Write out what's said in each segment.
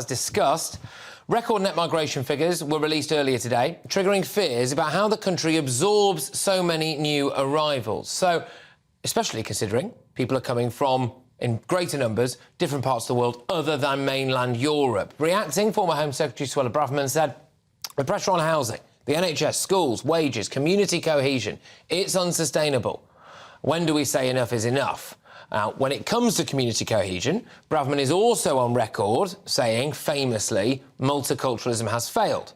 As discussed, record net migration figures were released earlier today, triggering fears about how the country absorbs so many new arrivals. So, especially considering people are coming from, in greater numbers, different parts of the world other than mainland Europe. Reacting, former Home Secretary Suella Braverman said, the pressure on housing, the NHS, schools, wages, community cohesion, it's unsustainable. When do we say enough is enough? When it comes to community cohesion, Braverman is also on record saying, famously, multiculturalism has failed.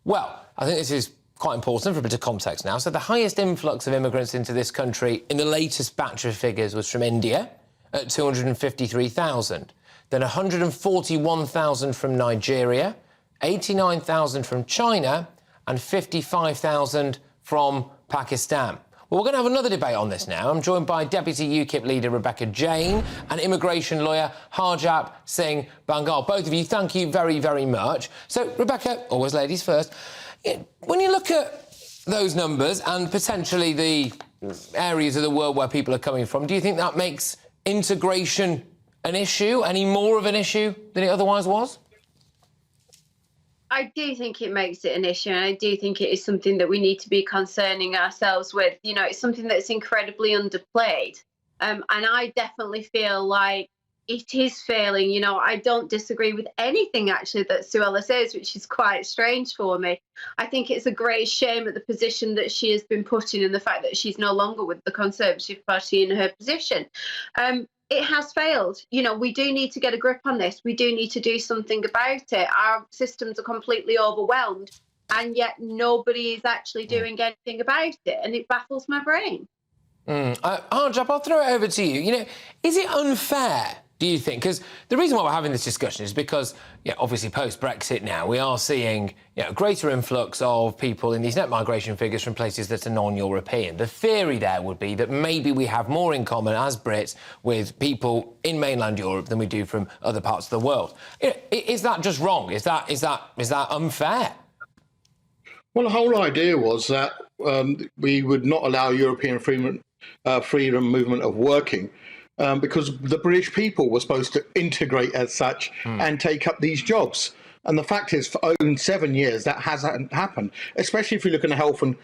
Well, I think this is quite important for a bit of context now. So the highest influx of immigrants into this country in the latest batch of figures was from India at 253,000, then 141,000 from Nigeria, 89,000 from China and 55,000 from Pakistan. Well, we're going to have another debate on this now. I'm joined by Deputy UKIP leader Rebecca Jane and immigration lawyer Harjap Singh-Bhangal. Both of you, thank you very, very much. So, Rebecca, always ladies first. When you look at those numbers and potentially the areas of the world where people are coming from, do you think that makes integration an issue, any more of an issue than it otherwise was? I do think it makes it an issue, and I do think it is something that we need to be concerning ourselves with. You know, it's something that's incredibly underplayed. And I definitely feel like it is failing. You know, I don't disagree with anything, actually, that Suella says, which is quite strange for me. I think it's a great shame at the position that she has been put in and the fact that she's no longer with the Conservative Party in her position. It has failed. You know, we do need to get a grip on this. We do need to do something about it. Our systems are completely overwhelmed, and yet nobody is actually doing anything about it, and it baffles my brain. Harjap, I'll throw it over to you. You know, is it unfair, do you think? Because the reason why we're having this discussion is because, obviously post-Brexit now, we are seeing a greater influx of people in these net migration figures from places that are non-European. The theory there would be that maybe we have more in common as Brits with people in mainland Europe than we do from other parts of the world. Is that just wrong? Is that unfair? Well, the whole idea was that we would not allow European freedom movement of working because the British people were supposed to integrate as such and take up these jobs. And the fact is, for over 7 years, that hasn't happened, especially if you look in the health and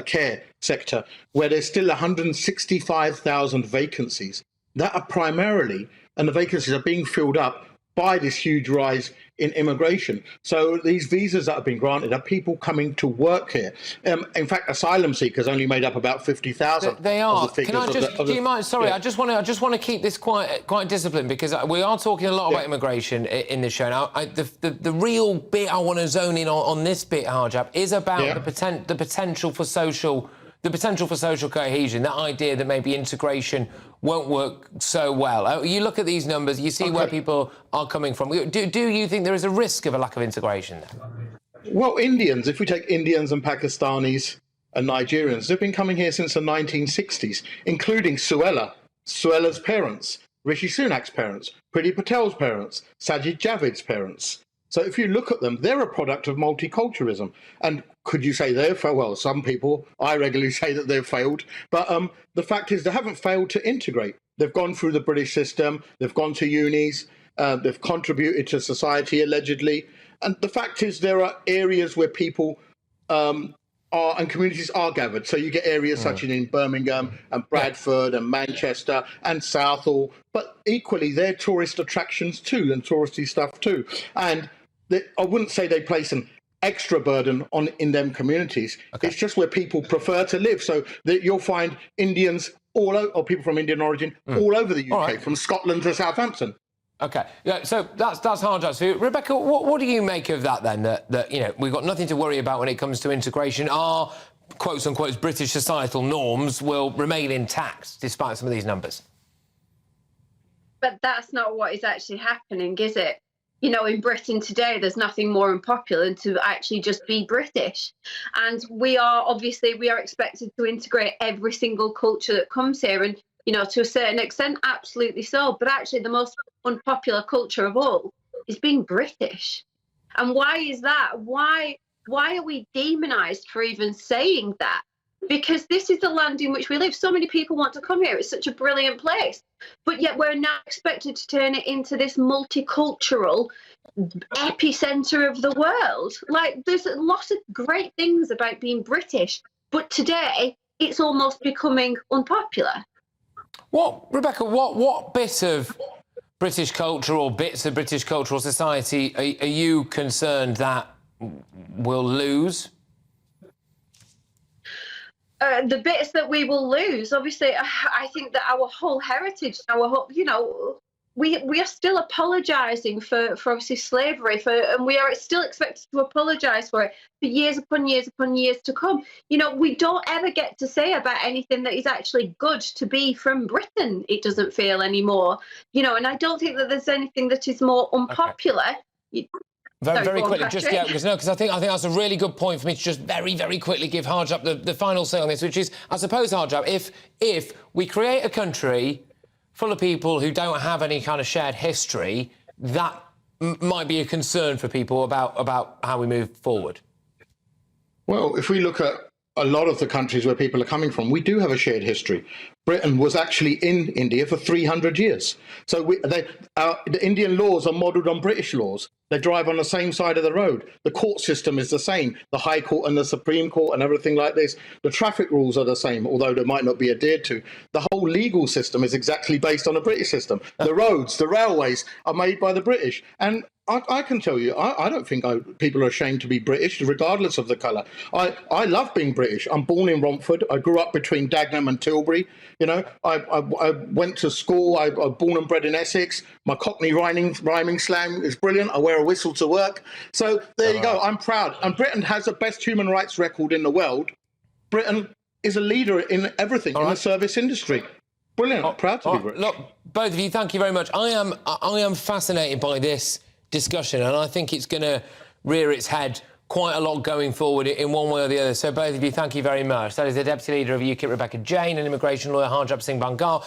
care sector, where there's still 165,000 vacancies that are primarily, and the vacancies are being filled up by this huge rise in immigration. So these visas that have been granted are people coming to work here. In fact, asylum seekers only made up about 50,000. They are. Can I just? Do you mind? Sorry, yeah. I just want to keep this quite disciplined because we are talking a lot about immigration in this show. Now, the real bit I want to zone in on this bit, Harjap, is about the potential for social. The potential for social cohesion, that idea that maybe integration won't work so well. You look at these numbers, you see where people are coming from. Do you think there is a risk of a lack of integration there? Well, Indians, if we take Indians and Pakistanis and Nigerians, they've been coming here since the 1960s, including Suella's parents, Rishi Sunak's parents, Priti Patel's parents, Sajid Javid's parents. So if you look at them, they're a product of multiculturalism. And could you say they've failed? Well, some people, I regularly say that they've failed. But the fact is they haven't failed to integrate. They've gone through the British system. They've gone to unis. They've contributed to society, allegedly. And the fact is there are areas where people and communities are gathered. So you get areas such as in Birmingham and Bradford and Manchester and Southall. But equally, they're tourist attractions too and touristy stuff too. And I wouldn't say they place an extra burden in them communities. It's just where people prefer to live. So you'll find Indians or people from Indian origin all over the UK, from Scotland to Southampton. OK, yeah, so that's hard. So, Rebecca, what do you make of that then? That we've got nothing to worry about when it comes to integration. Our quotes unquote British societal norms will remain intact despite some of these numbers. But that's not what is actually happening, is it? You know, in Britain today, there's nothing more unpopular than to actually just be British. And we are expected to integrate every single culture that comes here. And, to a certain extent, absolutely so. But actually, the most unpopular culture of all is being British. And why is that? Why are we demonized for even saying that? Because this is the land in which we live. So many people want to come here. It's such a brilliant place. But yet we're now expected to turn it into this multicultural, epicenter of the world. Like, there's a lot of great things about being British, but today it's almost becoming unpopular. Rebecca, what bit of British culture or bits of British cultural society are you concerned that will lose? The bits that we will lose, obviously, I think that our whole heritage, our whole, we are still apologising for obviously slavery, and we are still expected to apologise for it for years upon years upon years to come. We don't ever get to say about anything that is actually good to be from Britain. It doesn't feel anymore, and I don't think that there's anything that is more unpopular. Okay. Very quickly, because I think that's a really good point for me to just very, very quickly give Harjap the final say on this, which is, I suppose, Harjap, if we create a country full of people who don't have any kind of shared history, that might be a concern for people about how we move forward. Well, if we look at a lot of the countries where people are coming from, we do have a shared history. Britain was actually in India for 300 years. So the Indian laws are modelled on British laws. They drive on the same side of the road. The court system is the same. The High Court and the Supreme Court and everything like this. The traffic rules are the same, although they might not be adhered to. The whole legal system is exactly based on a British system. The roads, the railways are made by the British. And I can tell you, I don't think people are ashamed to be British, regardless of the colour. I love being British. I'm born in Romford. I grew up between Dagenham and Tilbury. I went to school. I was born and bred in Essex. My Cockney rhyming slang is brilliant. I wear a whistle to work. So there you go. I'm proud. And Britain has the best human rights record in the world. Britain is a leader in everything, in the service industry. Brilliant. Proud to be British. Look, both of you, thank you very much. I am fascinated by this discussion, and I think it's going to rear its head quite a lot going forward in one way or the other. So both of you, thank you very much. That is the Deputy Leader of UKIP Rebecca Jane and immigration lawyer Harjap Singh-Bhangal.